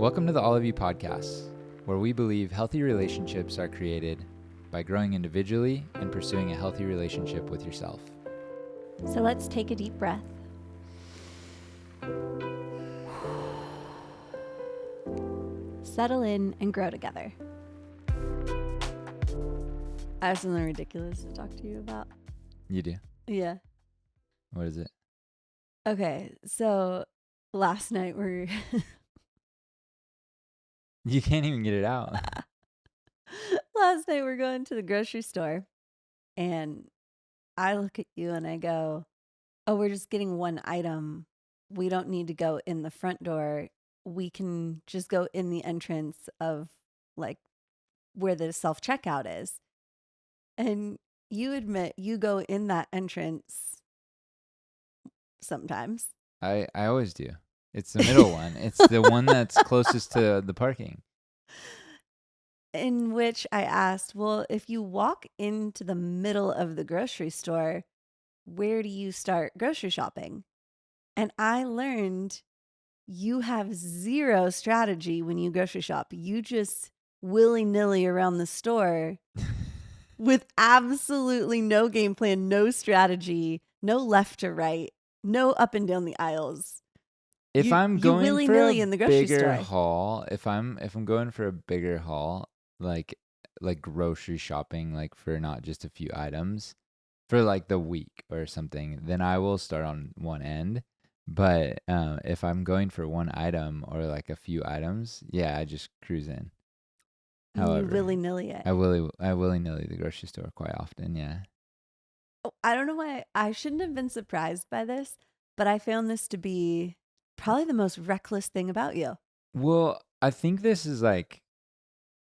Welcome to the All of You podcast, where we believe healthy relationships are created by growing individually and pursuing a healthy relationship with yourself. So let's take a deep breath. Settle in and grow together. I have something ridiculous to talk to you about. You do? Yeah. What is it? Okay, so last night we're... You can't even get it out. Last night we're going to the grocery store, and I look at you and I go, oh, we're just getting one item. We don't need to go in the front door. We can just go in the entrance of like where the self-checkout is. And you admit you go in that entrance sometimes. I always do. It's the middle one. It's the one that's closest to the parking. In which I asked, well, if you walk into the middle of the grocery store, where do you start grocery shopping? And I learned you have zero strategy when you grocery shop. You just willy-nilly around the store with absolutely no game plan, no strategy, no left or right, no up and down the aisles. If I'm going for a in the grocery bigger store. haul, if I'm going for a bigger haul, like grocery shopping, like for not just a few items, for like the week or something, then I will start on one end. But if I'm going for one item or like a few items, yeah, I just cruise in. However, you willy-nilly it. I willy-nilly the grocery store quite often, yeah. Oh, I don't know why I shouldn't have been surprised by this, but I found this to be probably the most reckless thing about you. Well, I think this is like,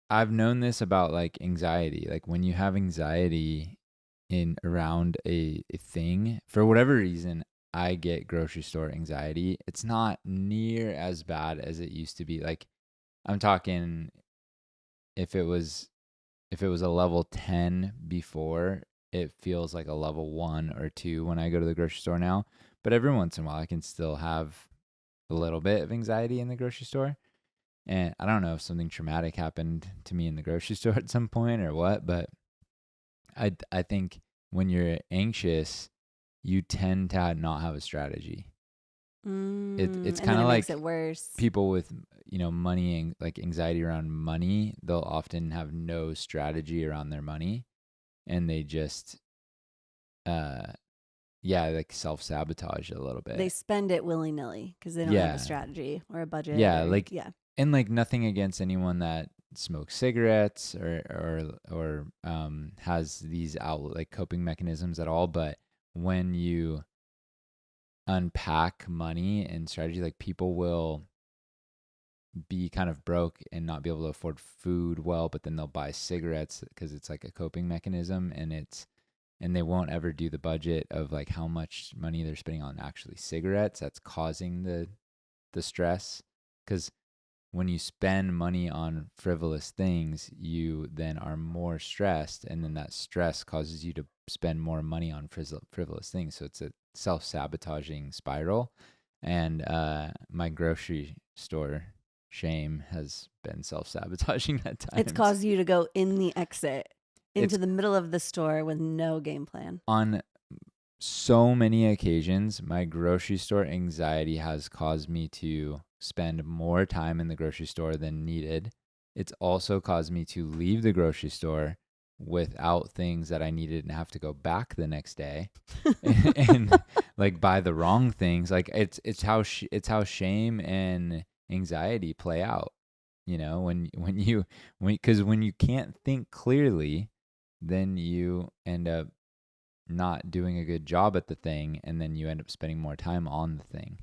I've known this about like anxiety. Like when you have anxiety in around a thing, for whatever reason, I get grocery store anxiety. It's not near as bad as it used to be. Like I'm talking if it was a level 10 before, it feels like a level 1 or 2 when I go to the grocery store now. But every once in a while, I can still have a little bit of anxiety in the grocery store. And I don't know if something traumatic happened to me in the grocery store at some point or what, but I think when you're anxious, you tend to not have a strategy. It's kind of like makes it worse. People with money and like anxiety around money, they'll often have no strategy around their money, and they just like self-sabotage a little bit. They spend it willy-nilly because they don't have a strategy or a budget. And like nothing against anyone that smokes cigarettes or has these like coping mechanisms at all, but when you unpack money and strategy, like people will be kind of broke and not be able to afford food well, but then they'll buy cigarettes because it's like a coping mechanism, and they won't ever do the budget of like how much money they're spending on actually cigarettes. That's causing the stress, because when you spend money on frivolous things, you then are more stressed, and then that stress causes you to spend more money on frivolous things. So it's a self-sabotaging spiral. And my grocery store shame has been self-sabotaging at times. It's caused you to go in the exit into the middle of the store with no game plan. On so many occasions, my grocery store anxiety has caused me to spend more time in the grocery store than needed. It's also caused me to leave the grocery store without things that I needed and have to go back the next day and like buy the wrong things. Like it's how shame and anxiety play out, because when you can't think clearly, then you end up not doing a good job at the thing, and then you end up spending more time on the thing.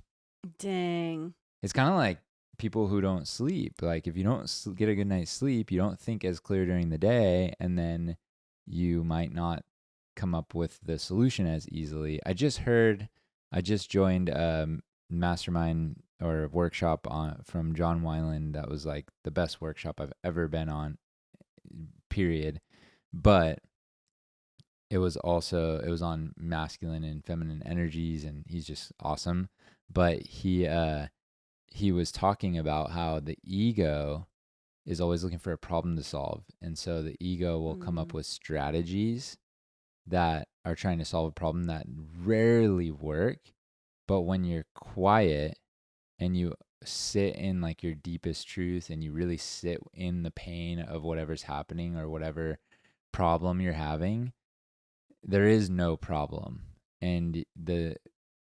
Dang. It's kind of like people who don't sleep. Like if you don't get a good night's sleep, you don't think as clear during the day, and then you might not come up with the solution as easily. I just joined a mastermind or workshop from John Weiland. That was like the best workshop I've ever been on, period. But it was on masculine and feminine energies, and he's just awesome. But he he was talking about how the ego is always looking for a problem to solve. And so the ego will come up with strategies that are trying to solve a problem that rarely work. But when you're quiet and you sit in like your deepest truth and you really sit in the pain of whatever's happening or whatever problem you're having, there is no problem. And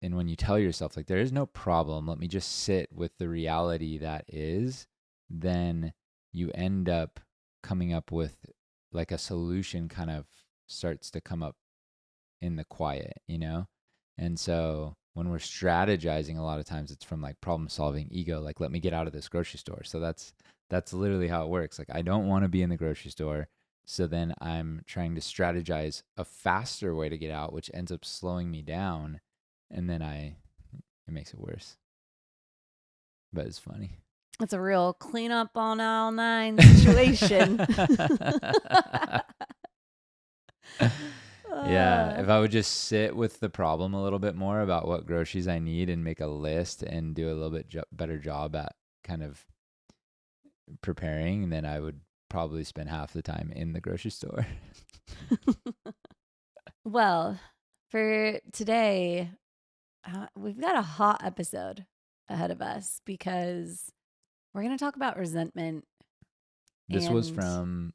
when you tell yourself like there is no problem, let me just sit with the reality that is, then you end up coming up with like a solution kind of starts to come up in the quiet, you know? And so when we're strategizing, a lot of times it's from like problem solving ego, like let me get out of this grocery store. So that's literally how it works. Like I don't want to be in the grocery store. So then I'm trying to strategize a faster way to get out, which ends up slowing me down. And then it makes it worse. But it's funny. It's a real clean up on all nine situation. Yeah, if I would just sit with the problem a little bit more about what groceries I need and make a list and do a little bit better job at kind of preparing, then I would probably spend half the time in the grocery store. Well, for today, we've got a hot episode ahead of us because we're going to talk about resentment. This was from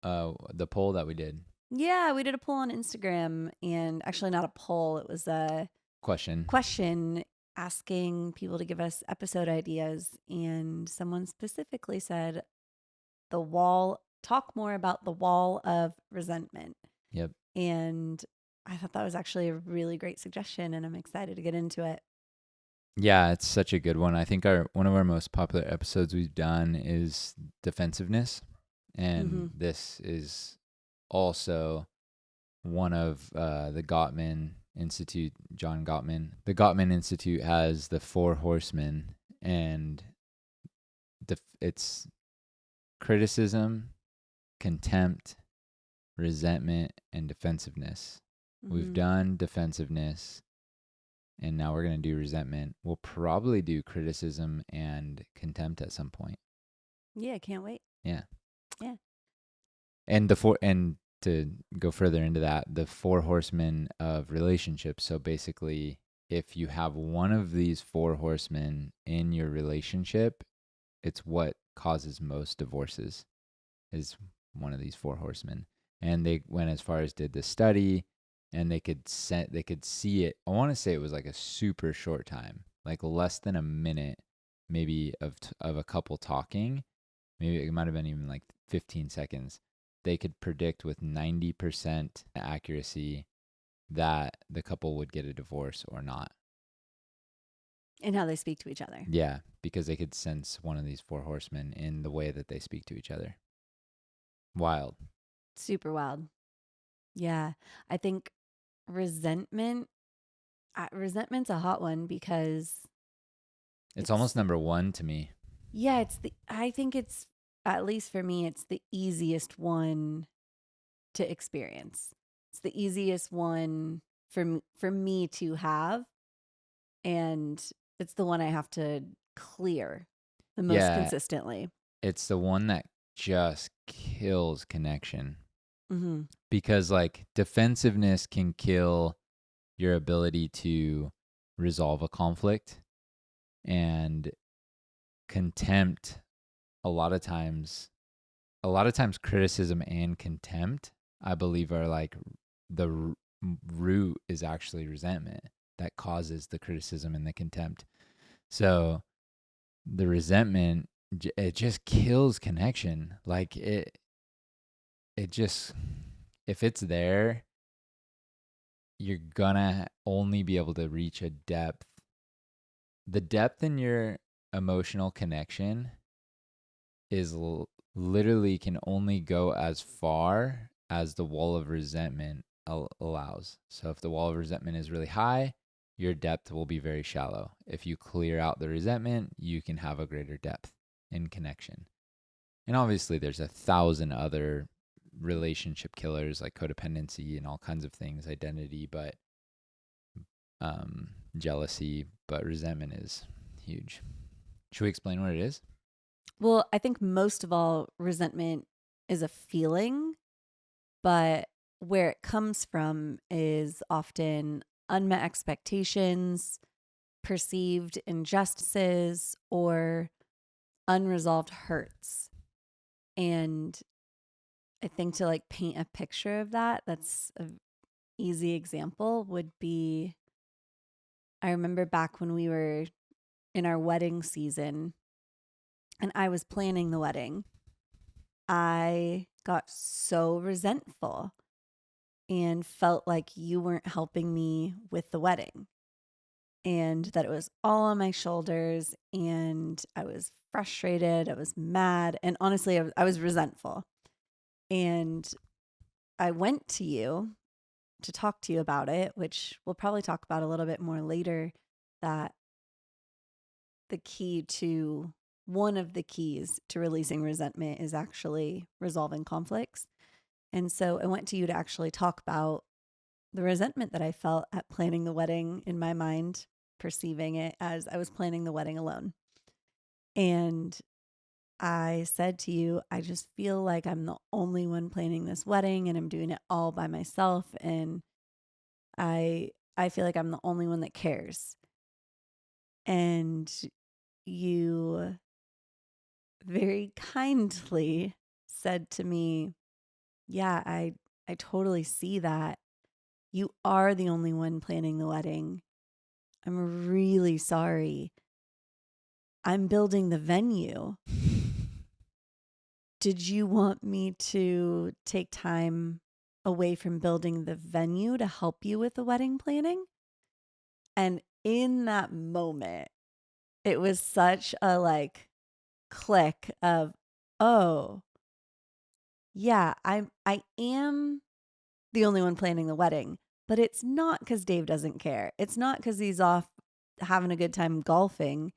the poll that we did. Yeah, we did a poll on Instagram, and actually not a poll. It was a question asking people to give us episode ideas. And someone specifically said talk more about the wall of resentment. Yep. And I thought that was actually a really great suggestion, and I'm excited to get into it. Yeah, it's such a good one. I think one of our most popular episodes we've done is defensiveness. And this is also one of the Gottman Institute, John Gottman. The Gottman Institute has the 4 horsemen, and it's criticism, contempt, resentment, and defensiveness. We've done defensiveness, and now we're going to do resentment. We'll probably do criticism and contempt at some point. Yeah, can't wait. Yeah. Yeah. And to go further into that, the 4 horsemen of relationships. So basically, if you have one of these 4 horsemen in your relationship, it's what causes most divorces, is one of these 4 horsemen. And they went as far as did the study, and they could see it. I want to say it was like a super short time, like less than a minute, maybe of a couple talking. Maybe it might have been even like 15 seconds. They could predict with 90% accuracy that the couple would get a divorce or not. And how they speak to each other. Yeah, because they could sense one of these 4 horsemen in the way that they speak to each other. Wild. Super wild. Yeah. I think resentment's a hot one because it's almost number 1 to me. Yeah, I think it's, at least for me, it's the easiest one to experience. It's the easiest one for me to have, and it's the one I have to clear the most consistently. It's the one that just kills connection. Because like defensiveness can kill your ability to resolve a conflict, and contempt, a lot of times criticism and contempt, I believe, are like the root is actually resentment that causes the criticism and the contempt. So the resentment, it just kills connection. Like it just, if it's there, you're gonna only be able to reach a depth. The depth in your emotional connection is literally can only go as far as the wall of resentment allows. So if the wall of resentment is really high, your depth will be very shallow. If you clear out the resentment, you can have a greater depth in connection. And obviously there's 1,000 other relationship killers like codependency and all kinds of things, identity, but jealousy, but resentment is huge. Should we explain what it is? Well, I think most of all, resentment is a feeling, but where it comes from is often unmet expectations, perceived injustices, or unresolved hurts. And I think to like paint a picture of that, that's an easy example would be I remember back when we were in our wedding season and I was planning the wedding, I got so resentful and felt like you weren't helping me with the wedding and that it was all on my shoulders. And I was frustrated. I was mad. And honestly, I was resentful. And I went to you to talk to you about it, which we'll probably talk about a little bit more later. That the key to one of the keys to releasing resentment is actually resolving conflicts. And so I went to you to actually talk about the resentment that I felt at planning the wedding in my mind, perceiving it as I was planning the wedding alone. And I said to you, I just feel like I'm the only one planning this wedding and I'm doing it all by myself. And I feel like I'm the only one that cares. And you very kindly said to me, yeah, I totally see that. You are the only one planning the wedding. I'm really sorry. I'm building the venue. Did you want me to take time away from building the venue to help you with the wedding planning? And in that moment, it was such a like click of, oh, yeah, I am the only one planning the wedding, but it's not because Dave doesn't care. It's not because he's off having a good time golfing.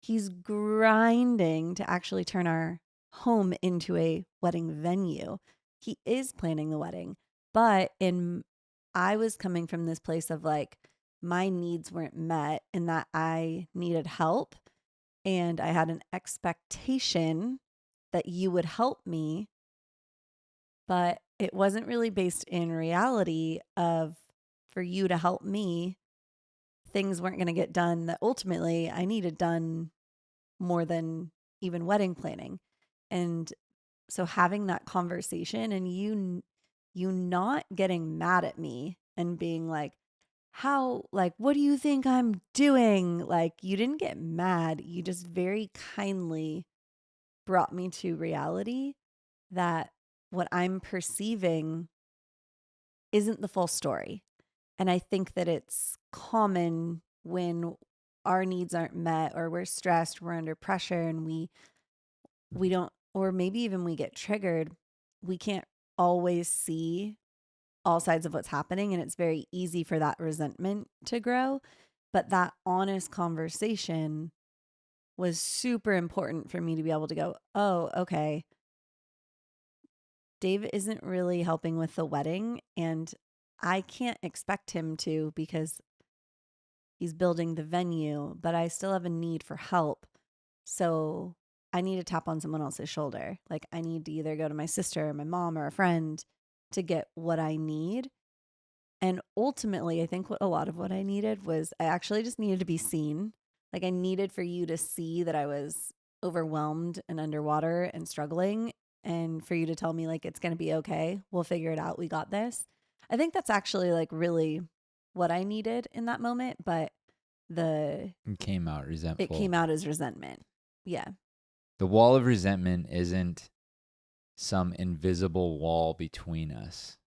He's grinding to actually turn our home into a wedding venue. He is planning the wedding, but I was coming from this place of like my needs weren't met and that I needed help and I had an expectation that you would help me, but it wasn't really based in reality of for you to help me, things weren't going to get done that ultimately I needed done more than even wedding planning. And so having that conversation and you not getting mad at me and being like, how, like, what do you think I'm doing? Like, you didn't get mad. You just very kindly brought me to reality that what I'm perceiving isn't the full story. And I think that it's common when our needs aren't met or we're stressed, we're under pressure and we don't, or maybe even we get triggered, we can't always see all sides of what's happening and it's very easy for that resentment to grow. But that honest conversation was super important for me to be able to go, "Oh, okay. Dave isn't really helping with the wedding and I can't expect him to because he's building the venue, but I still have a need for help. So I need to tap on someone else's shoulder. Like I need to either go to my sister or my mom or a friend to get what I need." And ultimately, I think a lot of what I needed was I actually just needed to be seen. Like I needed for you to see that I was overwhelmed and underwater and struggling and for you to tell me like it's going to be okay. We'll figure it out. We got this. I think that's actually like really what I needed in that moment, but the It came out it resentful. came out as resentment. Yeah. The wall of resentment isn't some invisible wall between us.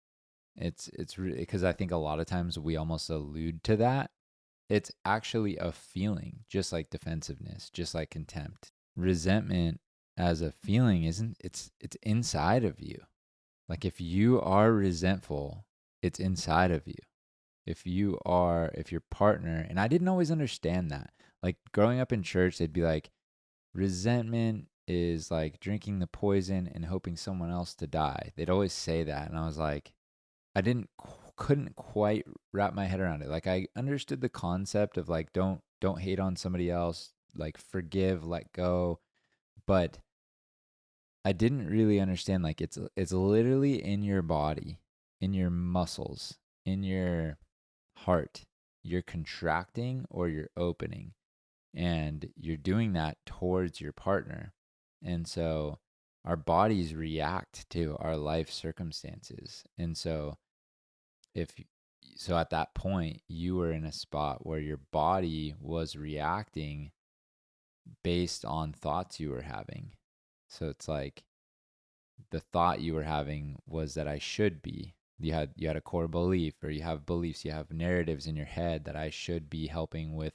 It's really because I think a lot of times we almost allude to that. It's actually a feeling, just like defensiveness, just like contempt. Resentment as a feeling isn't it's inside of you. Like if you are resentful, it's inside of you. If your partner, and I didn't always understand that. Like growing up in church, they'd be like, resentment is like drinking the poison and hoping someone else to die. They'd always say that. And I was like, I couldn't quite wrap my head around it. Like I understood the concept of like don't hate on somebody else, like forgive, let go. But I didn't really understand, like, it's literally in your body, in your muscles, in your heart. You're contracting or you're opening, and you're doing that towards your partner. And so our bodies react to our life circumstances. And so if so at that point you were in a spot where your body was reacting based on thoughts you were having. So it's like the thought you were having was that I should be. You had a core belief, or you have beliefs, you have narratives in your head that I should be helping with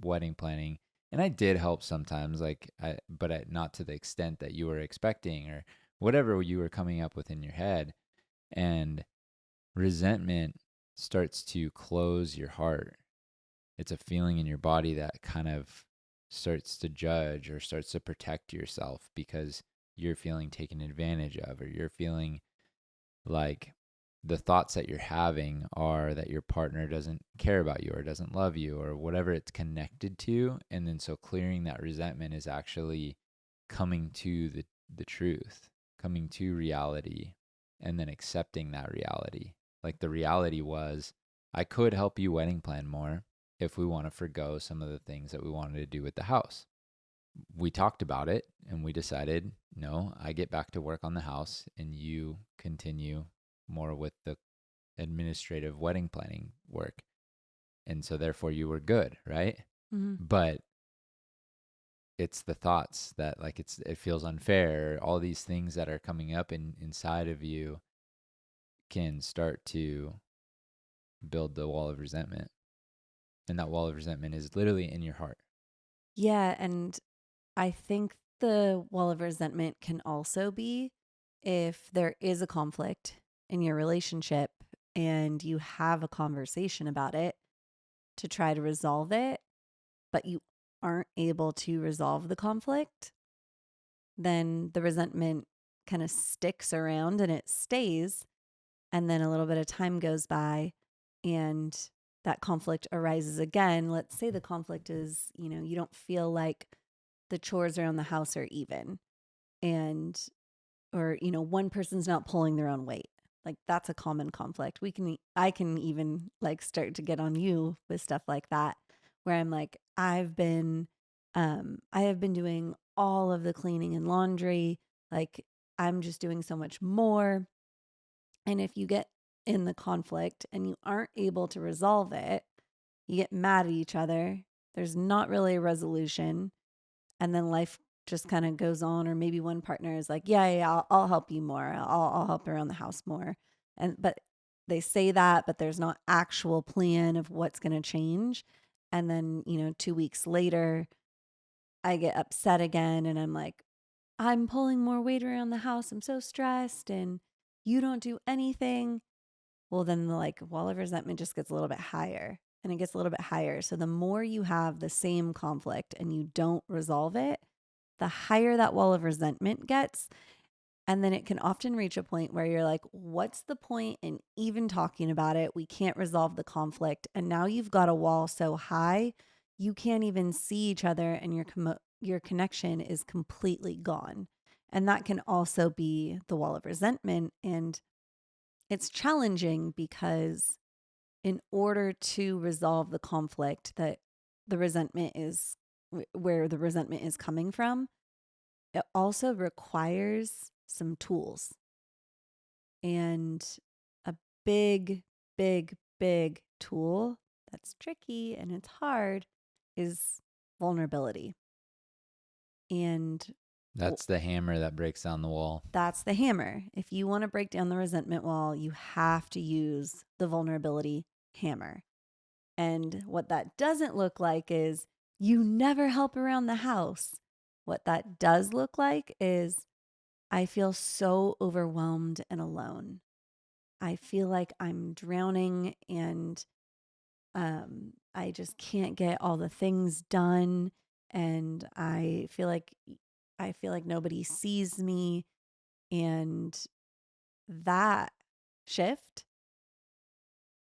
wedding planning. And I did help sometimes, not to the extent that you were expecting, or whatever you were coming up with in your head. And resentment starts to close your heart. It's a feeling in your body that kind of starts to judge or starts to protect yourself because you're feeling taken advantage of, or you're feeling like the thoughts that you're having are that your partner doesn't care about you or doesn't love you or whatever it's connected to. And then so clearing that resentment is actually coming to the truth, coming to reality, and then accepting that reality. Like the reality was, I could help you wedding plan more if we want to forgo some of the things that we wanted to do with the house. We talked about it and we decided, no, I get back to work on the house and you continue more with the administrative wedding planning work. And so therefore you were good, right? Mm-hmm. But it's the thoughts that, like, it feels unfair. All these things that are coming up inside of you can start to build the wall of resentment. And that wall of resentment is literally in your heart. Yeah. And I think the wall of resentment can also be if there is a conflict in your relationship and you have a conversation about it to try to resolve it, but you aren't able to resolve the conflict, then the resentment kind of sticks around and it stays. And then a little bit of time goes by and that conflict arises again. Let's say the conflict is, you don't feel like the chores around the house are even, and or one person's not pulling their own weight. Like that's a common conflict. I can even like start to get on you with stuff like that, where I'm like, I have been doing all of the cleaning and laundry. Like I'm just doing so much more. And if you get in the conflict and you aren't able to resolve it, you get mad at each other. There's not really a resolution. And then life just kind of goes on. Or maybe one partner is like, yeah, I'll help you more. I'll help around the house more. But they say that, but there's not actual plan of what's going to change. And then, 2 weeks later, I get upset again and I'm like, I'm pulling more weight around the house. I'm so stressed and you don't do anything. Well, then the like wall of resentment just gets a little bit higher and it gets a little bit higher. So the more you have the same conflict and you don't resolve it, the higher that wall of resentment gets. And then it can often reach a point where you're like, what's the point in even talking about it? We can't resolve the conflict. And now you've got a wall so high, you can't even see each other and your connection is completely gone. And that can also be the wall of resentment. And it's challenging because in order to resolve the conflict that the resentment is where the resentment is coming from, it also requires some tools. And a big, big, big tool that's tricky and it's hard is vulnerability. And That's the hammer that breaks down the wall. that's the hammer. If you want to break down the resentment wall, you have to use the vulnerability hammer. And what that doesn't look like is you never help around the house. What that does look like is I feel so overwhelmed and alone. I feel like I'm drowning and I just can't get all the things done. And I feel like nobody sees me. And that shift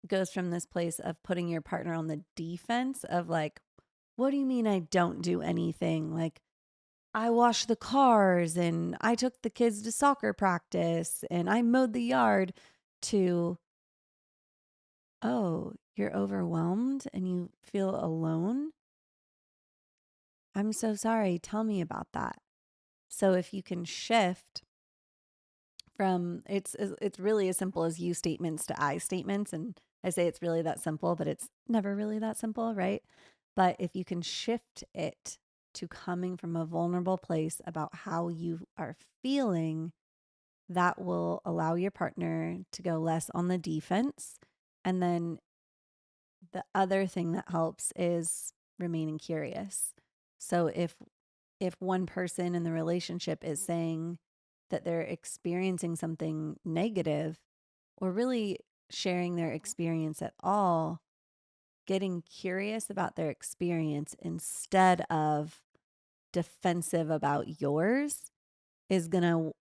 goes from this place of putting your partner on the defense of like, What do you mean I don't do anything? Like, I washed the cars and I took the kids to soccer practice and I mowed the yard, to, oh, you're overwhelmed and you feel alone? I'm so sorry. Tell me about that. So if you can shift from, it's really as simple as you statements to I statements, and I say it's really that simple, but it's never really that simple, right? But if you can shift it to coming from a vulnerable place about how you are feeling, that will allow your partner to go less on the defense. And then the other thing that helps is remaining curious. So if one person in the relationship is saying that they're experiencing something negative, or really sharing their experience at all, getting curious about their experience instead of defensive about yours is gonna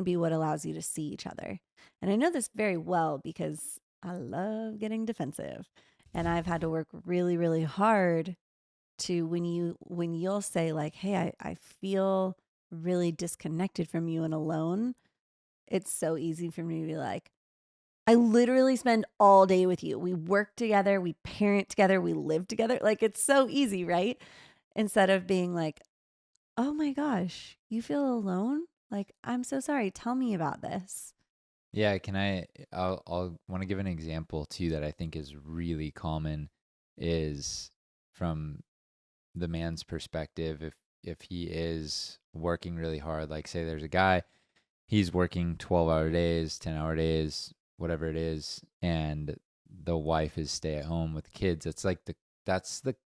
be what allows you to see each other. And I know this very well because I love getting defensive. And I've had to work really, really hard to, when you'll say like, hey, I feel really disconnected from you and alone, it's so easy for me to be like, I literally spend all day with you. We work together, we parent together, we live together. Like, it's so easy, right? Instead of being like, oh my gosh, you feel alone? Like, I'm so sorry. Tell me about this. Yeah, I'll want to give an example too that I think is really common, is from the man's perspective. If he is working really hard, like say there's a guy, he's working 12-hour days, 10-hour days, whatever it is, and the wife is stay at home with kids. That's the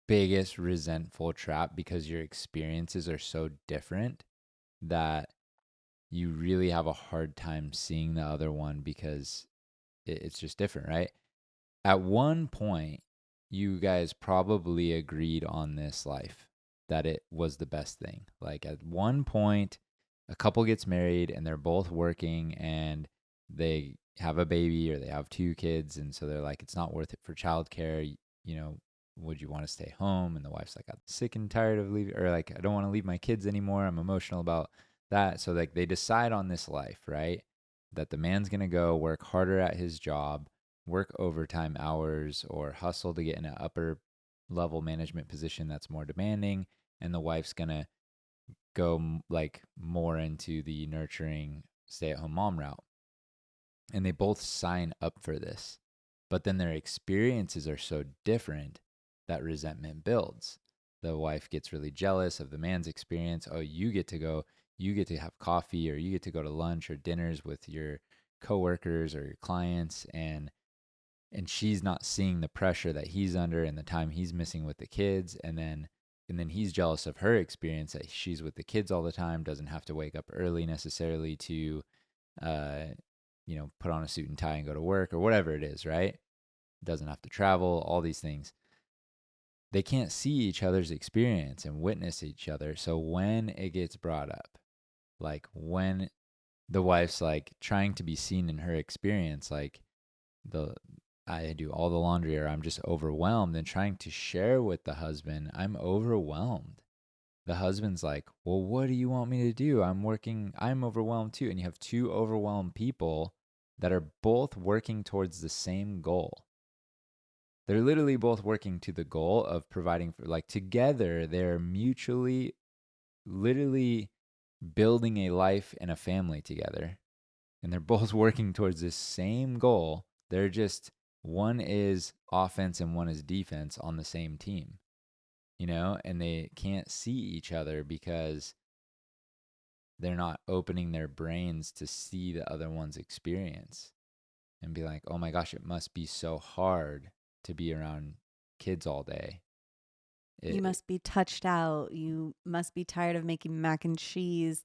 biggest resentful trap, because your experiences are so different that you really have a hard time seeing the other one, because it's just different, right? At one point, you guys probably agreed on this life, that it was the best thing. Like at one point, a couple gets married and they're both working and they have a baby or they have two kids. And so they're like, it's not worth it for childcare. You know, would you want to stay home? And the wife's like, I'm sick and tired of leaving, or like, I don't want to leave my kids anymore. I'm emotional about that. So like they decide on this life, right? That the man's going to go work harder at his job, work overtime hours, or hustle to get in an upper level management position that's more demanding, and the wife's going to go like more into the nurturing stay-at-home mom route. And they both sign up for this, but then their experiences are so different that resentment builds. The wife gets really jealous of the man's experience. Oh, you get to go, you get to have coffee, or you get to go to lunch or dinners with your coworkers or your clients, and she's not seeing the pressure that he's under and the time he's missing with the kids. And then he's jealous of her experience, that she's with the kids all the time, doesn't have to wake up early necessarily to uh put on a suit and tie and go to work or whatever it is, right? Doesn't have to travel, all these things. They can't see each other's experience and witness each other. So when it gets brought up, like when the wife's like trying to be seen in her experience, like the I do all the laundry, or I'm just overwhelmed, and trying to share with the husband, I'm overwhelmed. The husband's like, well, what do you want me to do? I'm working, I'm overwhelmed too. And you have two overwhelmed people that are both working towards the same goal. They're literally both working to the goal of providing for, like, together, they're mutually, literally building a life and a family together. And they're both working towards this same goal. They're just, one is offense and one is defense on the same team, and they can't see each other because they're not opening their brains to see the other one's experience and be like, oh my gosh, it must be so hard to be around kids all day. You It, must be touched out. You must be tired of making mac and cheese.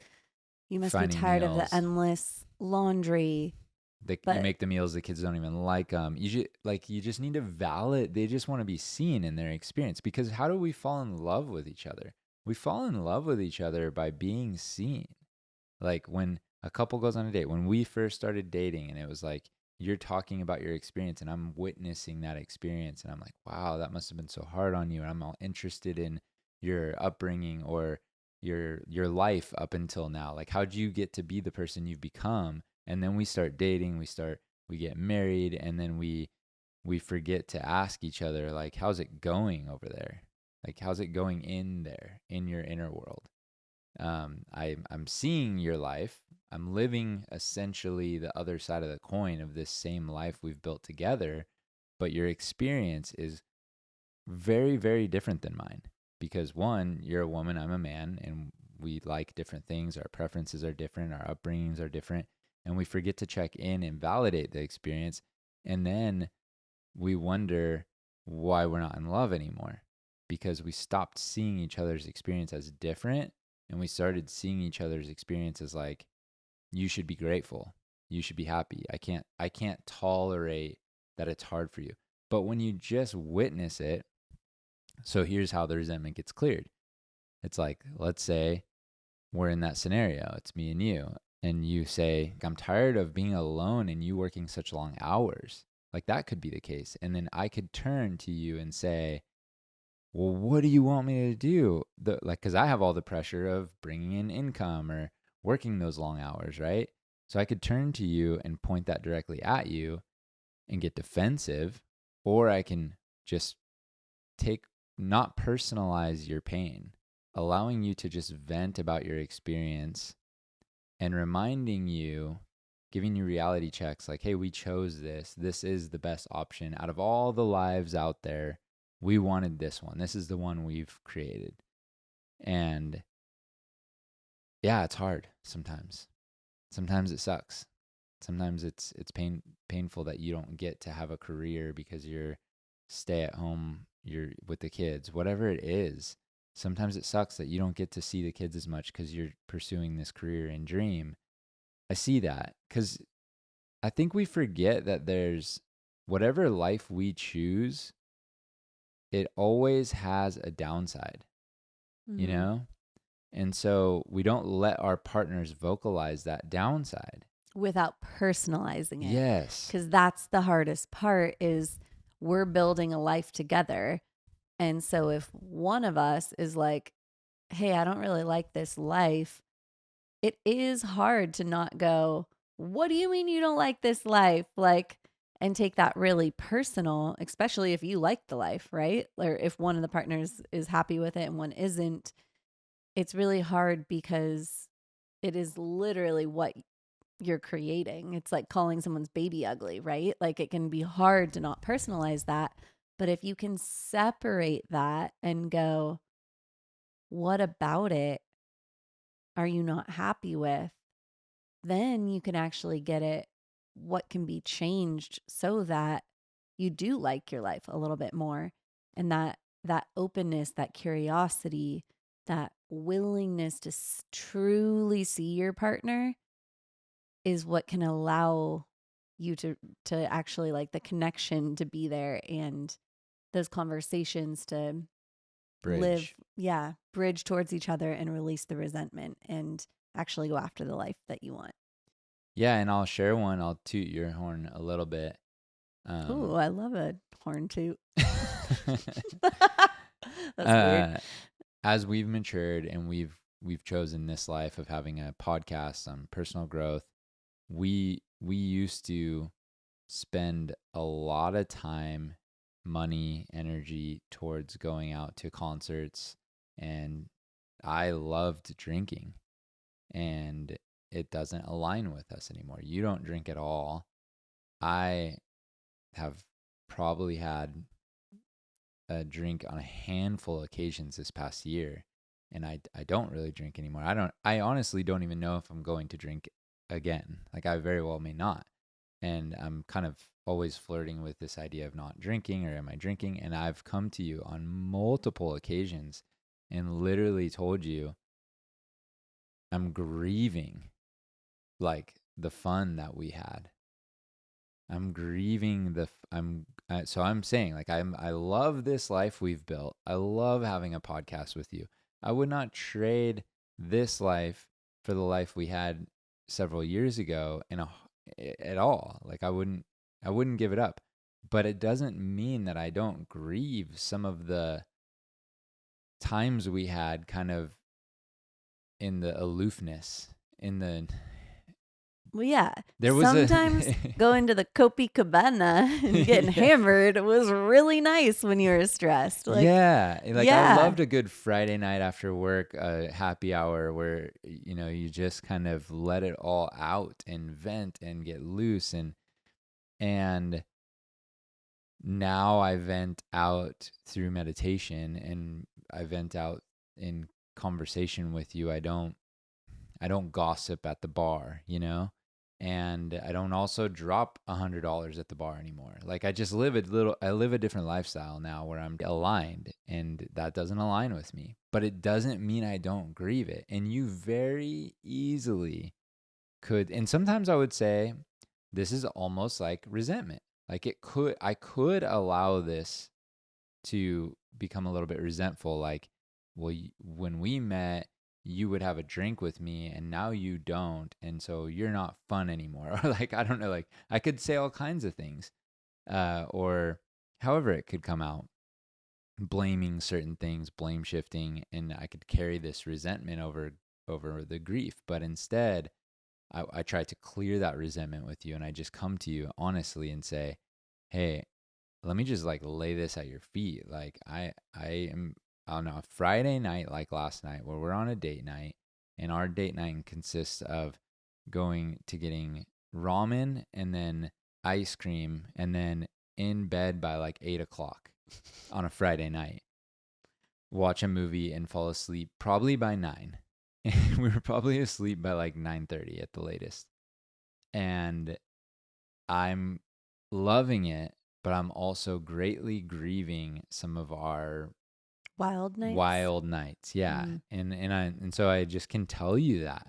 You must be finding tired of the meals, endless laundry. you But make the meals, the kids don't even like them. You just need to validate. They just want to be seen in their experience, because how do we fall in love with each other? We fall in love with each other by being seen. Like when a couple goes on a date, when we first started dating, and it was like, you're talking about your experience and I'm witnessing that experience and I'm like, wow, that must have been so hard on you. And I'm all interested in your upbringing or your life up until now. Like, how'd you get to be the person you've become? And then we start dating, we get married, and then we forget to ask each other, like, how's it going over there? Like, how's it going in there, in your inner world? I'm seeing your life. I'm living essentially the other side of the coin of this same life we've built together, but your experience is very, very different than mine. Because one, you're a woman, I'm a man, and we like different things. Our preferences are different, our upbringings are different, and we forget to check in and validate the experience. And then we wonder why we're not in love anymore because we stopped seeing each other's experience as different and we started seeing each other's experience as like, you should be grateful, you should be happy. I can't tolerate that it's hard for you. But when you just witness it, so here's how the resentment gets cleared. It's like, let's say we're in that scenario, it's me and you say, I'm tired of being alone and you working such long hours. Like, that could be the case. And then I could turn to you and say, well, what do you want me to do? Because I have all the pressure of bringing in income or working those long hours, right? So I could turn to you and point that directly at you and get defensive, or I can just not personalize your pain, allowing you to just vent about your experience and reminding you, giving you reality checks like, hey, we chose this. This is the best option out of all the lives out there. We wanted this one. This is the one we've created. And yeah, it's hard sometimes. Sometimes it sucks. Sometimes it's painful that you don't get to have a career because you're stay at home, you're with the kids, whatever it is. Sometimes it sucks that you don't get to see the kids as much because you're pursuing this career and dream. I see that because I think we forget that there's whatever life we choose, it always has a downside, you Mm-hmm. know? And so we don't let our partners vocalize that downside. Without personalizing it. Yes. Because that's the hardest part is we're building a life together. And so if one of us is like, hey, I don't really like this life, it is hard to not go, what do you mean you don't like this life? Like, and take that really personal, especially if you like the life, right? Or if one of the partners is happy with it and one isn't. It's really hard because it is literally what you're creating. It's like calling someone's baby ugly, right? Like, it can be hard to not personalize that. But if you can separate that and go, what about it are you not happy with? Then you can actually get it what can be changed so that you do like your life a little bit more. And that openness, that curiosity, that willingness to truly see your partner is what can allow you to actually, like, the connection to be there and those conversations to live, Bridge. yeah, bridge towards each other and release the resentment and actually go after the life that you want. Yeah, and I'll share one. I'll toot your horn a little bit. Ooh, I love a horn toot. That's weird. As we've matured and we've chosen this life of having a podcast on personal growth, we used to spend a lot of time, money, energy towards going out to concerts, and I loved drinking, and it doesn't align with us anymore. You don't drink at all. I have probably had a drink on a handful of occasions this past year, and I don't really drink anymore. I honestly don't even know if I'm going to drink again. Like, I very well may not. And I'm kind of always flirting with this idea of not drinking, or am I drinking? And I've come to you on multiple occasions and literally told you I'm grieving like the fun that we had. I'm grieving so I'm saying, like, I love this life we've built. I love having a podcast with you. I would not trade this life for the life we had several years ago at all. Like, I wouldn't I wouldn't give it up. But it doesn't mean that I don't grieve some of the times we had kind of in the aloofness, in the Well, yeah. there was a Sometimes going to the Copacabana and getting yeah. hammered was really nice when you were stressed. Like, Yeah, like I yeah. loved a good Friday night after work, happy hour where you just kind of let it all out and vent and get loose and now I vent out through meditation and I vent out in conversation with you. I don't gossip at the bar, and I don't also drop $100 at the bar anymore. Like I just I live a different lifestyle now where I'm aligned, and that doesn't align with me. But it doesn't mean I don't grieve it. And you very easily could, and sometimes I would say this is almost like resentment. Like I could allow this to become a little bit resentful. Like, well, when we met, you would have a drink with me and now you don't. And so you're not fun anymore. Or like, I don't know, like I could say all kinds of things, or however it could come out, blaming certain things, blame shifting. And I could carry this resentment over the grief. But instead, I try to clear that resentment with you. And I just come to you honestly and say, hey, let me just like lay this at your feet. Like I am on a Friday night like last night where we're on a date night, and our date night consists of going to getting ramen and then ice cream and then in bed by like 8 o'clock on a Friday night. Watch a movie and fall asleep probably by 9. And we were probably asleep by like 9:30 at the latest. And I'm loving it, but I'm also greatly grieving some of our Wild nights. wild nights. Yeah. Mm. And so I just can tell you that.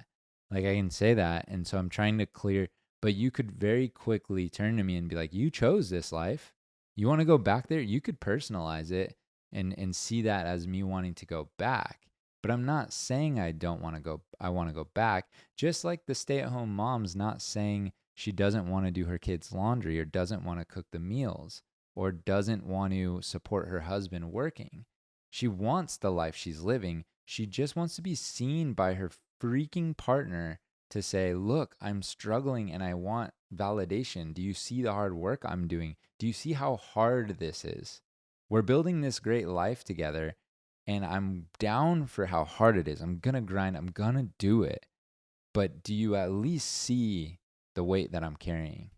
Like I can say that. And so I'm trying to clear, but you could very quickly turn to me and be like, you chose this life. You want to go back there? You could personalize it and see that as me wanting to go back. But I'm not saying I don't want to go, I want to go back. Just like the stay-at-home mom's not saying she doesn't want to do her kids' laundry or doesn't want to cook the meals or doesn't want to support her husband working. She wants the life she's living. She just wants to be seen by her freaking partner to say, look, I'm struggling and I want validation. Do you see the hard work I'm doing? Do you see how hard this is? We're building this great life together, and I'm down for how hard it is. I'm going to grind. I'm going to do it. But do you at least see the weight that I'm carrying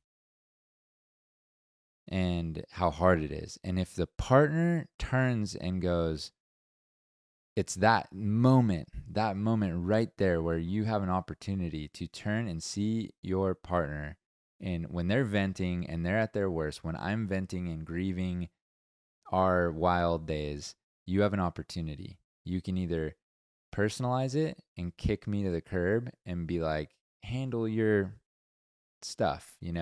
and how hard it is? And if the partner turns and goes, it's that moment right there where you have an opportunity to turn and see your partner. And when they're venting and they're at their worst, when I'm venting and grieving our wild days, you have an opportunity. You can either personalize it and kick me to the curb and be like, handle your stuff, You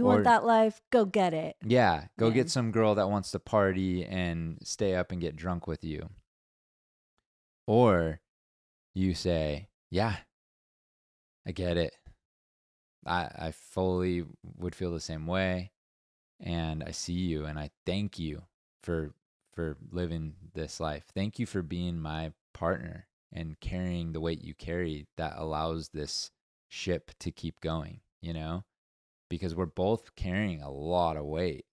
want or that life? Go get it. yeah, go get Man. some girl that wants to party and stay up and get drunk with you. Or you say, yeah, I get it. I fully would feel the same way. And I see you and I thank you for living this life. Thank you for being my partner and carrying the weight you carry that allows this ship to keep going, because we're both carrying a lot of weight.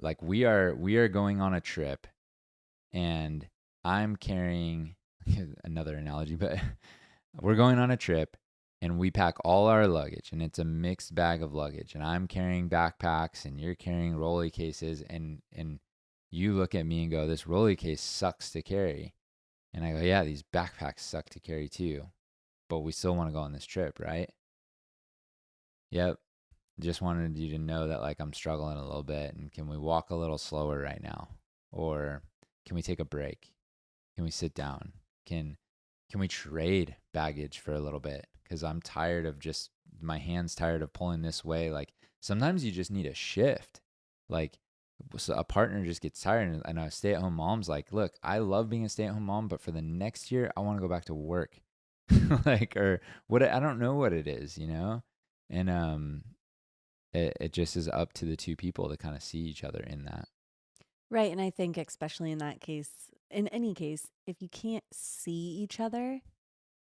Like we are going on a trip, and I'm carrying another analogy, but we're going on a trip and we pack all our luggage, and it's a mixed bag of luggage, and I'm carrying backpacks and you're carrying rolly cases, and you look at me and go, this rolly case sucks to carry. And I go, yeah, these backpacks suck to carry too, but we still want to go on this trip, right? Yep. Just wanted you to know that like I'm struggling a little bit, and can we walk a little slower right now? Or can we take a break? Can we sit down? Can we trade baggage for a little bit? Because I'm tired of just my hands tired of pulling this way. Like sometimes you just need a shift. Like so a partner just gets tired, and a stay-at-home mom's like, look, I love being a stay-at-home mom, but for the next year I want to go back to work. Like, or what, I don't know what it is, and it just is up to the two people to kind of see each other in that. Right. And I think, especially in that case, in any case, if you can't see each other,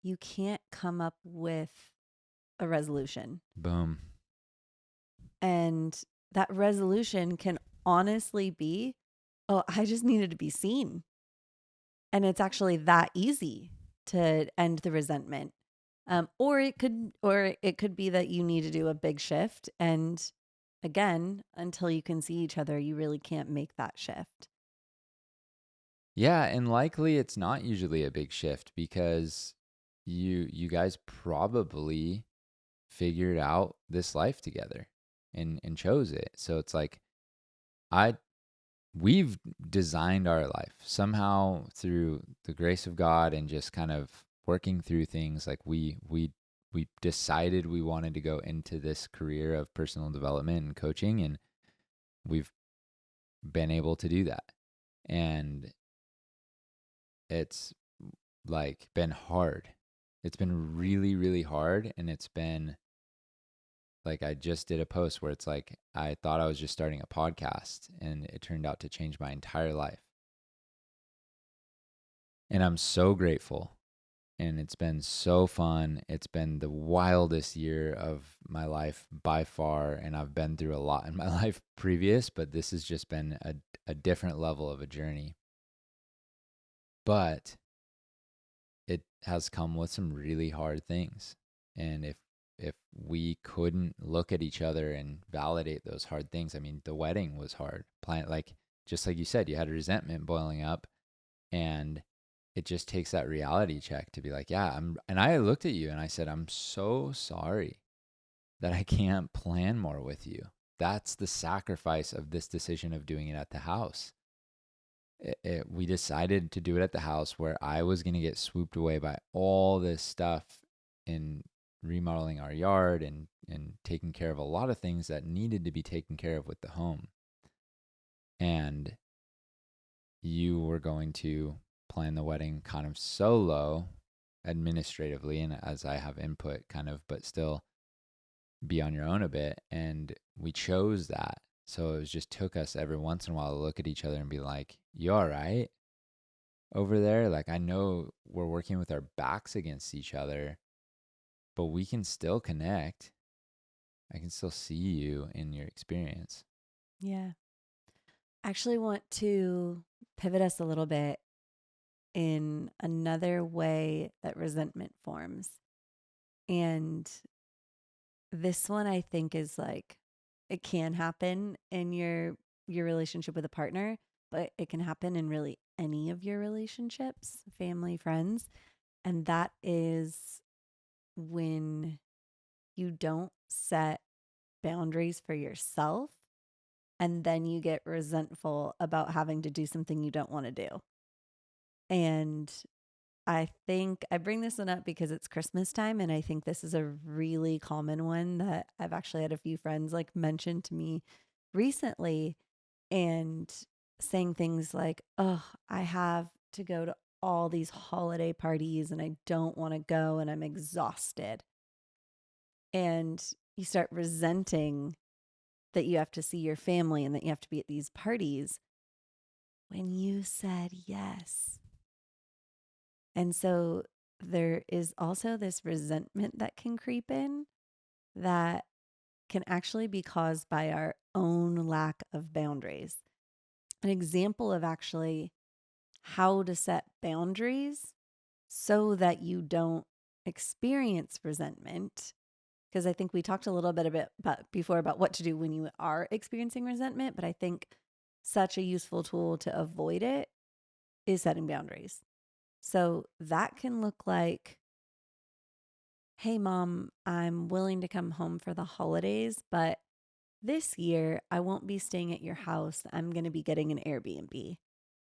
you can't come up with a resolution. Boom. And that resolution can honestly be, oh, I just needed to be seen. And it's actually that easy to end the resentment. Or it could be that you need to do a big shift. And again, until you can see each other, you really can't make that shift. Yeah, and likely it's not usually a big shift because you guys probably figured out this life together and chose it. So it's like I we've designed our life somehow through the grace of God and just kind of working through things. Like we decided we wanted to go into this career of personal development and coaching, and we've been able to do that. And it's like been hard. It's been really, really hard. And it's been like, I just did a post where it's like, I thought I was just starting a podcast and it turned out to change my entire life. And I'm so grateful. And it's been so fun. It's been the wildest year of my life by far. And I've been through a lot in my life previous, but this has just been a different level of a journey. But it has come with some really hard things. And if we couldn't look at each other and validate those hard things, I mean, the wedding was hard. Like just like you said, you had a resentment boiling up, and it just takes that reality check to be like, yeah, and I looked at you and I said, I'm so sorry that I can't plan more with you. That's the sacrifice of this decision of doing it at the house. We decided to do it at the house where I was going to get swooped away by all this stuff in remodeling our yard and taking care of a lot of things that needed to be taken care of with the home. And you were going to plan the wedding kind of solo administratively, and as I have input kind of, but still be on your own a bit. And we chose that. So it was just took us every once in a while to look at each other and be like, you all right over there? Like, I know we're working with our backs against each other, but we can still connect. I can still see you in your experience. Yeah. I actually want to pivot us a little bit in another way that resentment forms. And this one I think is like, it can happen in your relationship with a partner, but it can happen in really any of your relationships, family, friends. And that is when you don't set boundaries for yourself and then you get resentful about having to do something you don't want to do. And I think I bring this one up because it's Christmas time. And I think this is a really common one that I've actually had a few friends like mention to me recently, and saying things like, oh, I have to go to all these holiday parties and I don't want to go and I'm exhausted. And you start resenting that you have to see your family and that you have to be at these parties when you said yes. And so there is also this resentment that can creep in that can actually be caused by our own lack of boundaries. An example of actually how to set boundaries so that you don't experience resentment. Because I think we talked a little bit about before about what to do when you are experiencing resentment, but I think such a useful tool to avoid it is setting boundaries. So that can look like, hey, mom, I'm willing to come home for the holidays, but this year I won't be staying at your house. I'm going to be getting an Airbnb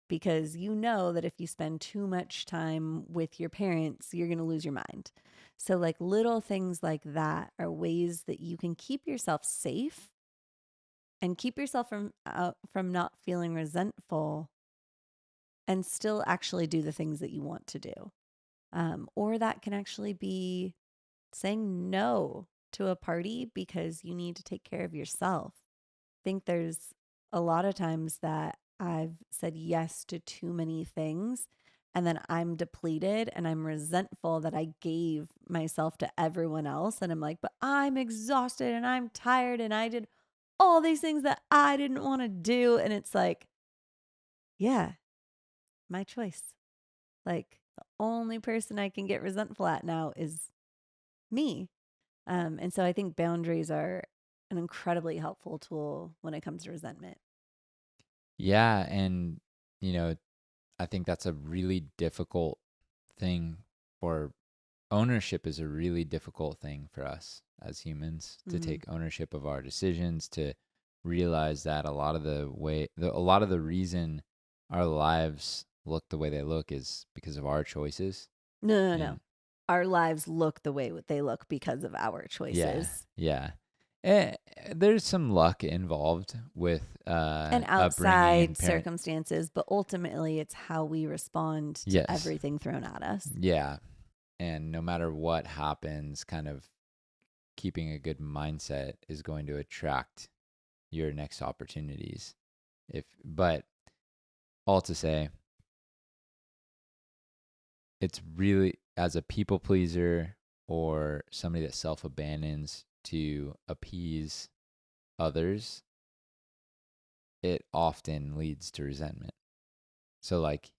because you know that if you spend too much time with your parents, you're going to lose your mind. So, like little things like that are ways that you can keep yourself safe and keep yourself from not feeling resentful and still actually do the things that you want to do. Or that can actually be saying no to a party because you need to take care of yourself. I think there's a lot of times that I've said yes to too many things and then I'm depleted and I'm resentful that I gave myself to everyone else. And I'm like, but I'm exhausted and I'm tired and I did all these things that I didn't want to do. And it's like, yeah, my choice. Like the only person I can get resentful at now is me. And so I think boundaries are an incredibly helpful tool when it comes to resentment. Yeah. And, you know, I think that's a really difficult thing for ownership is a really difficult thing for us as humans to take ownership of our decisions, to realize that a lot of the reason our lives look the way they look is because of our choices. No. And Our lives look the way they look because of our yeah, choices. yeah. There's some luck involved with And upbringing outside and parent. circumstances, but ultimately it's how we respond to Yes. everything thrown at us. Yeah. And no matter what happens, kind of keeping a good mindset is going to attract your next opportunities. But all to say, it's really, as a people pleaser or somebody that self abandons to appease others, it often leads to resentment. So, like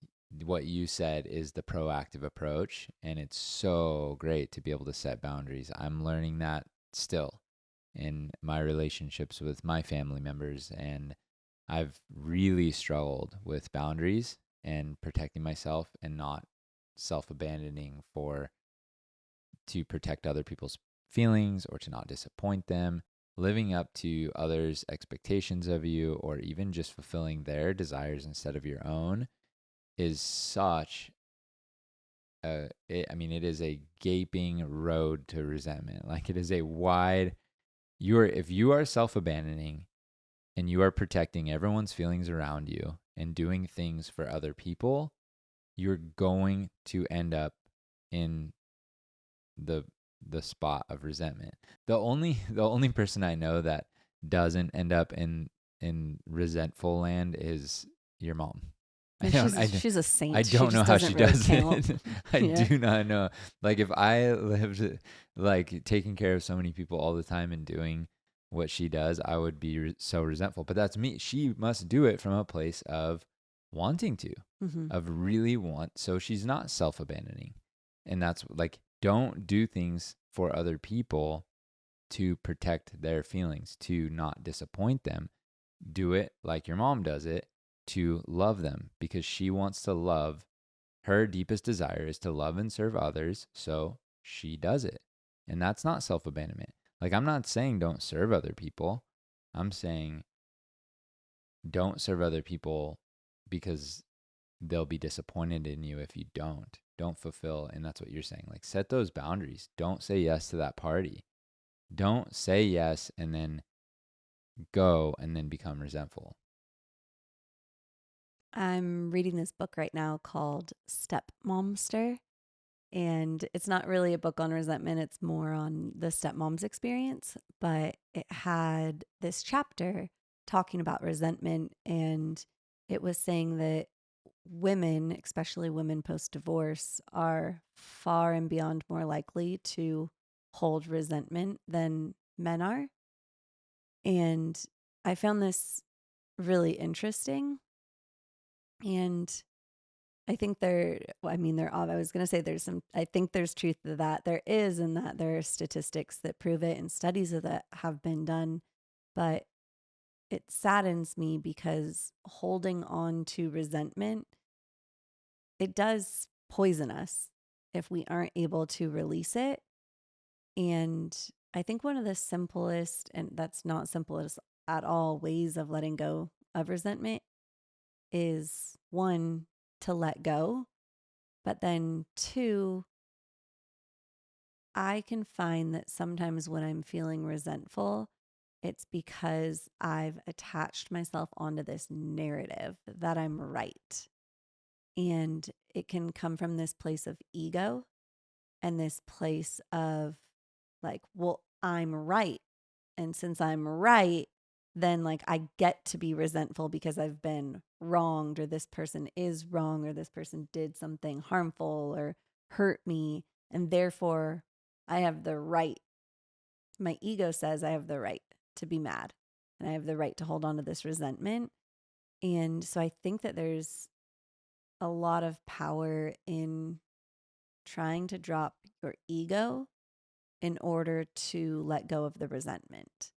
what you said is the proactive approach, and it's so great to be able to set boundaries. I'm learning that still in my relationships with my family members, and I've really struggled with boundaries and protecting myself and not self-abandoning to protect other people's feelings or to not disappoint them, living up to others' expectations of you, or even just fulfilling their desires instead of your own is such it is a gaping road to resentment. Like it is a wide, if you are self-abandoning and you are protecting everyone's feelings around you and doing things for other people, you're going to end up in the spot of resentment. The only person I know that doesn't end up in resentful land is your mom. I And don't she's a I saint. She don't know just how she doesn't really does count. it. I Yeah. do not know. Like if I lived like taking care of so many people all the time and doing what she does, I would be so resentful. But that's me. She must do it from a place of wanting to, Mm-hmm. of really want. So she's not self-abandoning. And that's like, don't do things for other people to protect their feelings, to not disappoint them. Do it like your mom does it, to love them, because she wants to love. Her deepest desire is to love and serve others, so she does it. And that's not self abandonment. Like, I'm not saying don't serve other people. I'm saying don't serve other people because they'll be disappointed in you if you don't fulfill. And that's what you're saying. Like, set those boundaries. Don't say yes to that party. Don't say yes and then go and then become resentful. I'm reading this book right now called Stepmomster. And it's not really a book on resentment, it's more on the stepmom's experience. But it had this chapter talking about resentment. And it was saying that women, especially women post divorce, are far and beyond more likely to hold resentment than men are. And I found this really interesting. And I think I was going to say I think there's truth to that. There is, in that there are statistics that prove it and studies of that have been done. But it saddens me because holding on to resentment, it does poison us if we aren't able to release it. And I think one of the simplest, and that's not simplest at all, ways of letting go of resentment is one, to let go. But then two, I can find that sometimes when I'm feeling resentful, it's because I've attached myself onto this narrative that I'm right. And it can come from this place of ego and this place of like, well, I'm right. And since I'm right, then like I get to be resentful because I've been wronged, or this person is wrong, or this person did something harmful or hurt me. And therefore, I have the right. My ego says I have the right to be mad, and I have the right to hold on to this resentment. And so I think that there's a lot of power in trying to drop your ego in order to let go of the resentment.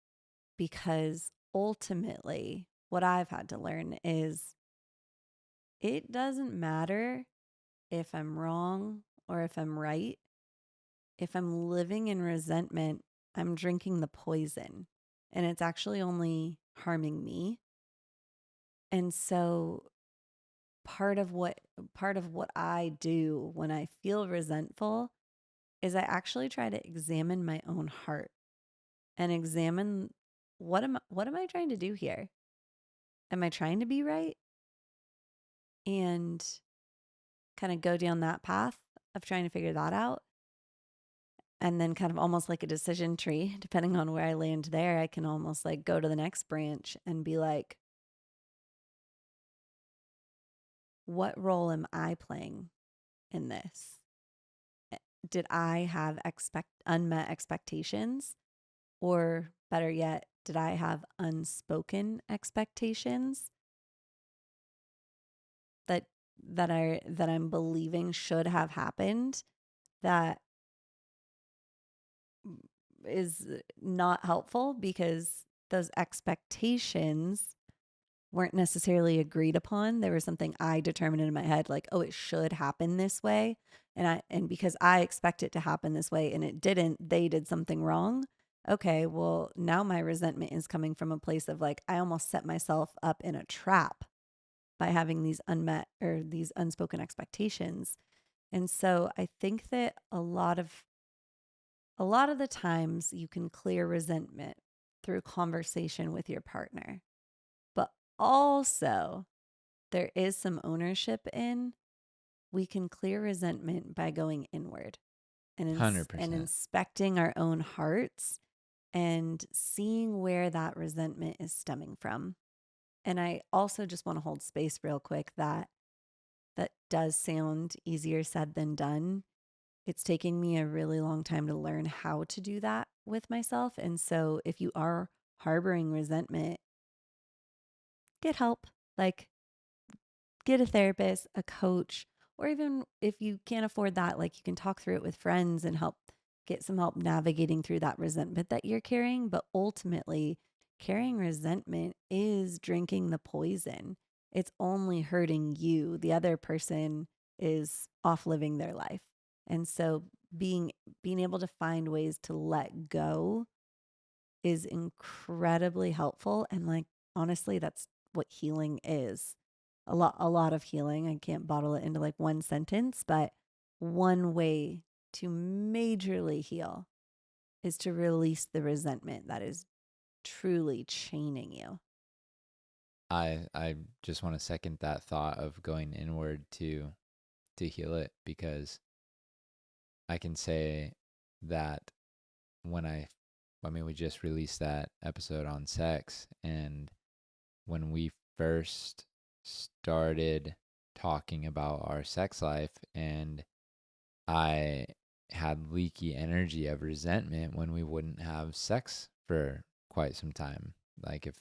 Because ultimately, what I've had to learn is it doesn't matter if I'm wrong or if I'm right. If I'm living in resentment, I'm drinking the poison, and it's actually only harming me. And so part of what I do when I feel resentful is I actually try to examine my own heart and examine what am I trying to do here? Am I trying to be right? And kind of go down that path of trying to figure that out. And then kind of almost like a decision tree, depending on where I land there, I can almost like go to the next branch and be like, what role am I playing in this? Did I have unmet expectations? Or better yet, did I have unspoken expectations that I'm believing should have happened, that is not helpful because those expectations weren't necessarily agreed upon. There was something I determined in my head, like, oh, it should happen this way. And because I expect it to happen this way and it didn't, they did something wrong. Okay, well, now my resentment is coming from a place of like, I almost set myself up in a trap by having these unmet or these unspoken expectations. And so I think that a lot of the times you can clear resentment through conversation with your partner. But also, there is some ownership in we can clear resentment by going inward and and 100%. inspecting our own hearts and seeing where that resentment is stemming from. And I also just want to hold space real quick that that does sound easier said than done. It's taking me a really long time to learn how to do that with myself. And so if you are harboring resentment, get help. Like, get a therapist, a coach, or even if you can't afford that, like you can talk through it with friends and get some help navigating through that resentment that you're carrying. But ultimately, carrying resentment is drinking the poison. It's only hurting you. The other person is off living their life. And so being able to find ways to let go is incredibly helpful. And like, honestly, that's what healing is. A lot of healing. I can't bottle it into like one sentence, but one way to majorly heal is to release the resentment that is truly chaining you. I just want to second that thought of going inward to heal it, because I can say that when I mean, we just released that episode on sex, and when we first started talking about our sex life, and I had leaky energy of resentment when we wouldn't have sex for quite some time. Like if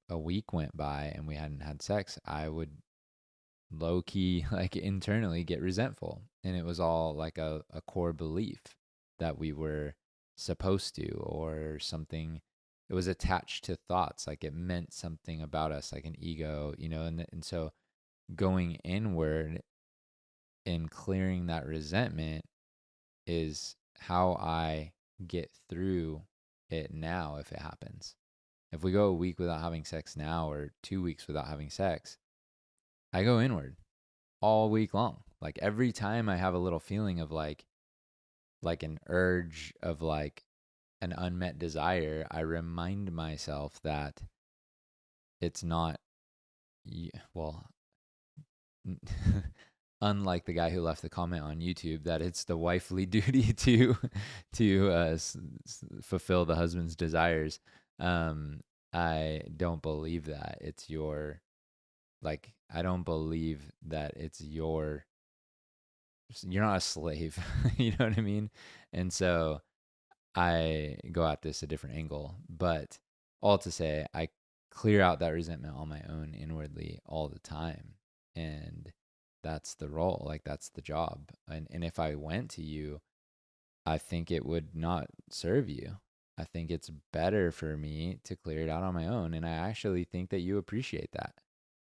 a week went by and we hadn't had sex, I would low key like internally get resentful, and it was all like a core belief that we were supposed to, or something. It was attached to thoughts, like it meant something about us, like an ego, and so going inward and clearing that resentment is how I get through it now. If it happens, if we go a week without having sex now, or 2 weeks without having sex, I go inward all week long. Like every time I have a little feeling of like an urge of like an unmet desire, I remind myself that it's not, well, unlike the guy who left the comment on YouTube, that it's the wifely duty to fulfill the husband's desires. I don't believe that it's your, like, I don't believe that it's you're not a slave. You know what I mean? And so I go at this a different angle, but all to say, I clear out that resentment on my own inwardly all the time. And that's the role, like that's the job. And if I went to you, I think it would not serve you. I think it's better for me to clear it out on my own. And I actually think that you appreciate that.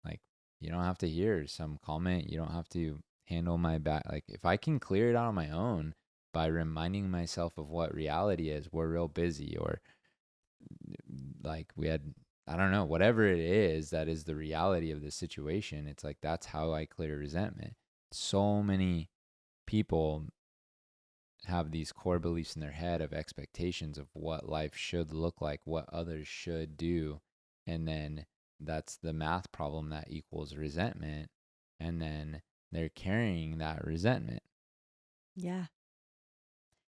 Like, you don't have to hear some comment. You don't have to handle my back. Like, if I can clear it out on my own by reminding myself of what reality is, we're real busy, or like we had, I don't know, whatever it is that is the reality of the situation. It's like, that's how I clear resentment. So many people have these core beliefs in their head of expectations of what life should look like, what others should do. And then that's the math problem that equals resentment. And then they're carrying that resentment. Yeah.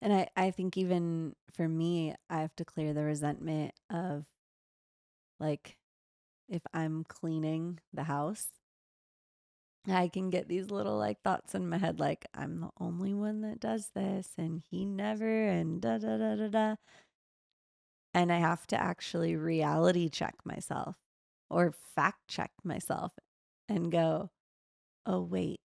And I think even for me, I have to clear the resentment of, like, if I'm cleaning the house, I can get these little like thoughts in my head, like, I'm the only one that does this and he never, and da da da da da. And I have to actually reality check myself or fact check myself and go, oh, wait,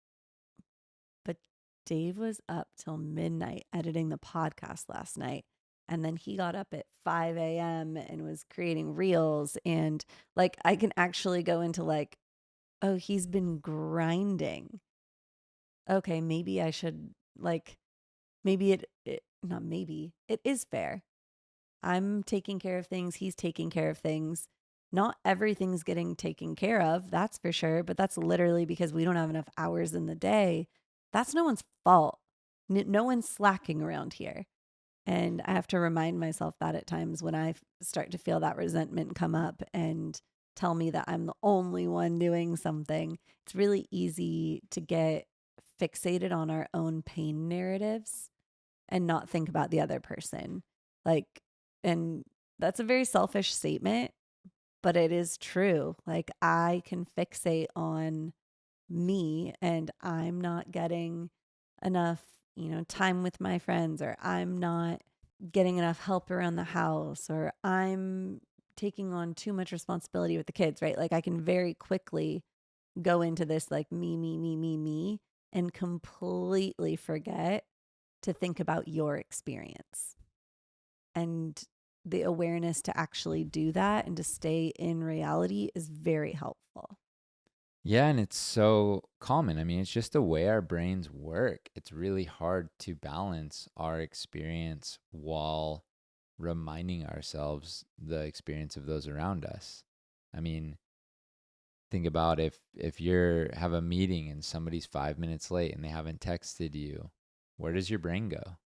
but Dave was up till midnight editing the podcast last night. And then he got up at 5 a.m. and was creating reels. And like, I can actually go into like, oh, he's been grinding. Okay, maybe I should, like, maybe not maybe, it is fair. I'm taking care of things. He's taking care of things. Not everything's getting taken care of, that's for sure. But that's literally because we don't have enough hours in the day. That's no one's fault. No one's slacking around here. And I have to remind myself that at times when I start to feel that resentment come up and tell me that I'm the only one doing something, it's really easy to get fixated on our own pain narratives and not think about the other person. Like, and that's a very selfish statement, but it is true. Like, I can fixate on me and I'm not getting enough, time with my friends, or I'm not getting enough help around the house, or I'm taking on too much responsibility with the kids, right? Like, I can very quickly go into this like me, and completely forget to think about your experience. And the awareness to actually do that and to stay in reality is very helpful. Yeah, and it's so common. I mean, it's just the way our brains work. It's really hard to balance our experience while reminding ourselves the experience of those around us. I mean, think about if you're have a meeting and somebody's 5 minutes late and they haven't texted you, where does your brain go?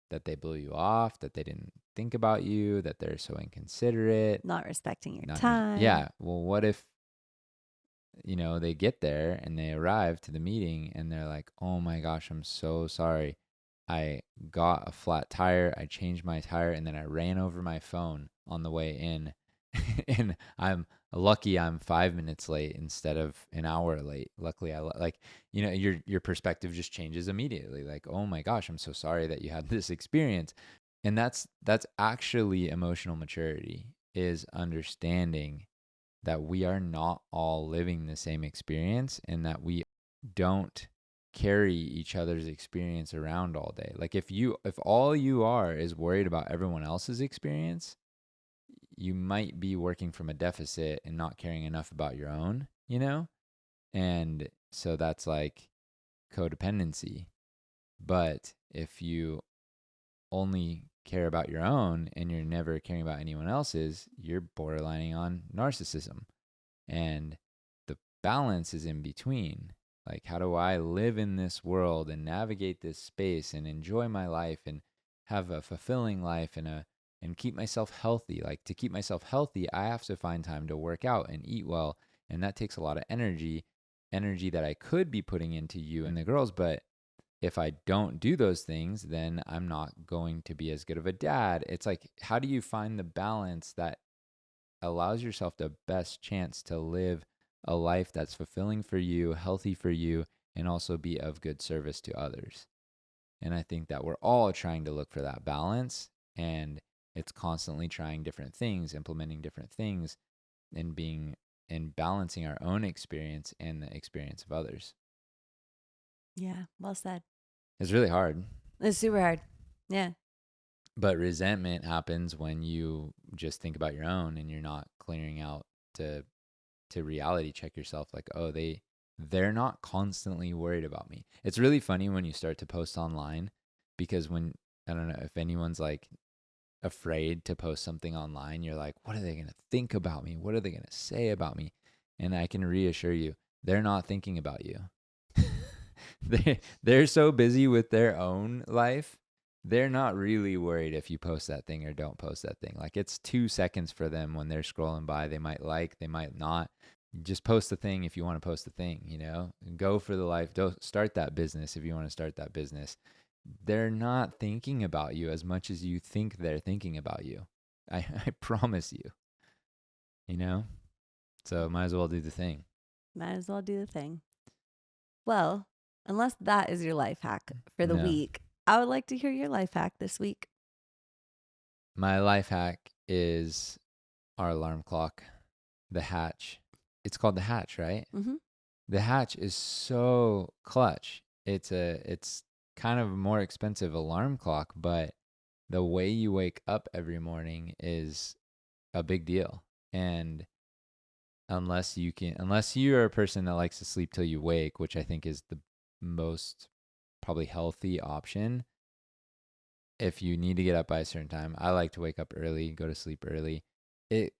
That they blew you off, that they didn't think about you, that they're so inconsiderate, Not respecting your not time. yeah. Well, what if they get there and they arrive to the meeting and they're like, "Oh my gosh, I'm so sorry. I got a flat tire. I changed my tire and then I ran over my phone on the way in." And I'm lucky I'm 5 minutes late instead of an hour late. Luckily, your perspective just changes immediately. Like, "Oh my gosh, I'm so sorry that you had this experience." And that's actually emotional maturity, is understanding that we are not all living the same experience and that we don't carry each other's experience around all day. Like, if all you are is worried about everyone else's experience, you might be working from a deficit and not caring enough about your own. And so that's like codependency. But if you only care about your own and you're never caring about anyone else's, you're borderlining on narcissism. And the balance is in between. Like, how do I live in this world and navigate this space and enjoy my life and have a fulfilling life and keep myself healthy? Like, to keep myself healthy, I have to find time to work out and eat well, and that takes a lot of energy. energy that I could be putting into you and the girls, but if I don't do those things, then I'm not going to be as good of a dad. It's like, how do you find the balance that allows yourself the best chance to live a life that's fulfilling for you, healthy for you, and also be of good service to others? And I think that we're all trying to look for that balance, and it's constantly trying different things, implementing different things, and being and balancing our own experience and the experience of others. Yeah, well said. It's really hard. It's super hard. Yeah. But resentment happens when you just think about your own and you're not clearing out to reality check yourself, like, oh, they're not constantly worried about me. It's really funny when you start to post online, because when, I don't know if anyone's like afraid to post something online, you're like, what are they going to think about me? What are they going to say about me? And I can reassure you, they're not thinking about you. They're so busy with their own life. They're not really worried if you post that thing or don't post that thing. Like, it's 2 seconds for them when they're scrolling by. They might like, they might not. Just post the thing if you want to post the thing, you know? Go for the life. Don't start that business if you want to start that business. They're not thinking about you as much as you think they're thinking about you. I promise you, you know? So might as well do the thing. Might as well do the thing. Well, unless that is your life hack for the No. week, I would like to hear your life hack this week. My life hack is our alarm clock, the Hatch. It's called the Hatch, right? Mm-hmm. The Hatch is so clutch. It's kind of a more expensive alarm clock, but the way you wake up every morning is a big deal. And unless you're a person that likes to sleep till you wake, which I think is the most probably healthy option, if you need to get up by a certain time, I like to wake up early, go to sleep early. It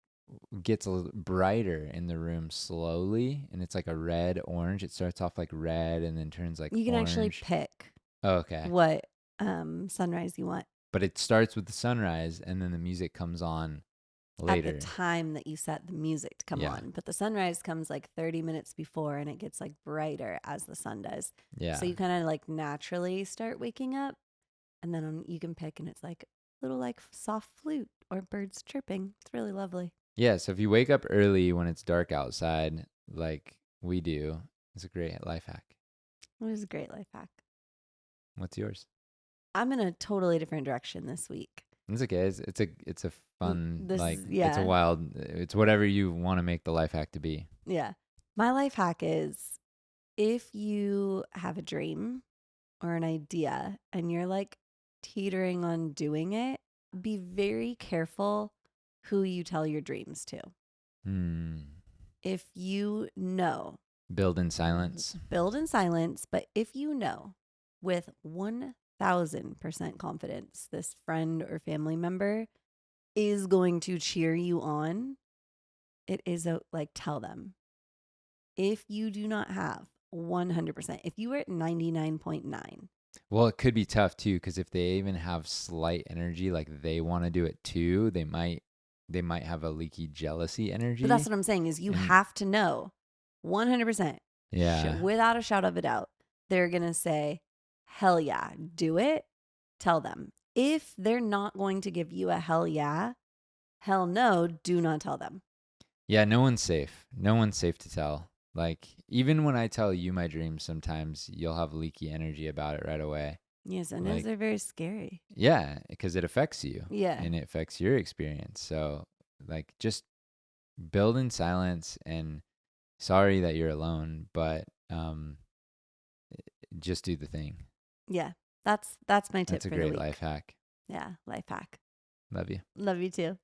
gets a little brighter in the room slowly, and it's like a red orange. It starts off like red and then turns like You can orange. actually pick Okay. what sunrise you want. But it starts with the sunrise, and then the music comes on later. At the time that you set the music to come on. But the sunrise comes like 30 minutes before, and it gets like brighter as the sun does. Yeah. So you kind of like naturally start waking up, and then you can pick, and it's like a little like soft flute or birds chirping. It's really lovely. Yeah, so if you wake up early when it's dark outside, like we do, it's a great life hack. It was a great life hack. What's yours? I'm in a totally different direction this week. It's okay. It's a fun, it's yeah. a wild, it's whatever you want to make the life hack to be. Yeah. My life hack is, if you have a dream or an idea and you're like teetering on doing it, be very careful who you tell your dreams to. If you know, build in silence. But if you know with 1000% confidence this friend or family member is going to cheer you on, it is tell them. If you do not have 100%, if you are at 99.9. Well, it could be tough too, because if they even have slight energy, like they want to do it too, they might have a leaky jealousy energy. But that's what I'm saying is you have to know 100%. Yeah. Without a shadow of a doubt, they're going to say, hell yeah, do it. Tell them. If they're not going to give you a hell yeah, hell no, do not tell them. Yeah, no one's safe. No one's safe to tell. Like, even when I tell you my dreams, sometimes you'll have leaky energy about it right away. Yes, and those are very scary. Yeah, because it affects you. Yeah. And it affects your experience. So, like, just build in silence, and sorry that you're alone, but just do the thing. Yeah, that's my tip. That's a great life hack. Yeah, life hack. Love you. Love you too.